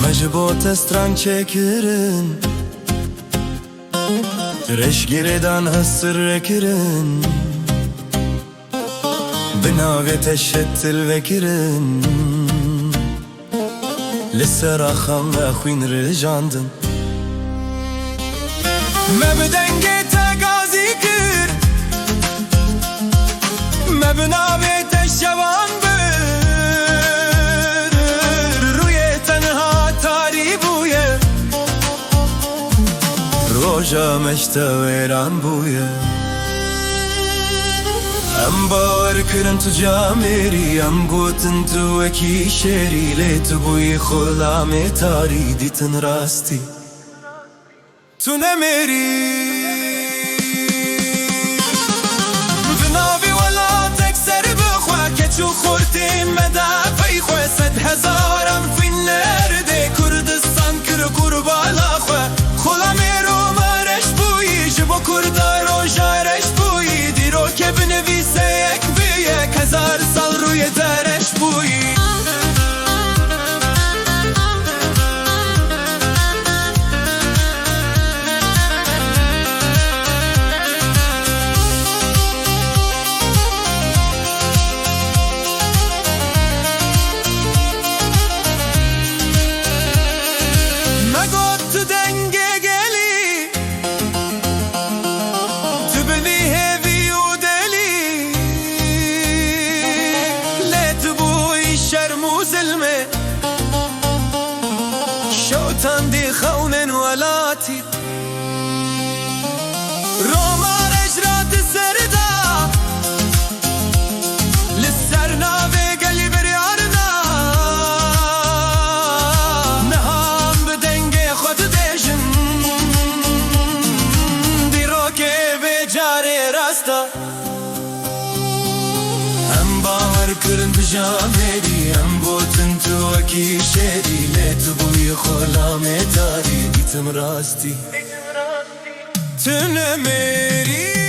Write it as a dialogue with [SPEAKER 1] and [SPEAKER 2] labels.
[SPEAKER 1] مجبوت استران çekirin Reşgireden hısır kirin Binavi teşettil ve kirin Lise rakham ve khwin rjandın Me bidenge te gazi kir Me binavi teşevan Roja meşte veran buye Em bavar kirin tu cameri Em gotin tu eki şeri Le tu buyi khulame tari ditin rasti Tu ne meri Vinavi wala tek ser bixwe Keçu khurti medafey xwe Sed hezaran fin nerde Kurdistan kir kurbala xwe Khulame Kurda roja reş buyi Diro ke binevise ek büyek Hezar sal ruye dereş buyi Megot denge تندي خون ولاتي روما رجرات الزردة للسرنا بقلب ريارنا نهام بدنجي خد ديشن دي روكي بجاري راستا هم باور كرن بجامدي هم بوتن تو اكي شدي لت بوي خلامه داري ديتم راستي تنمري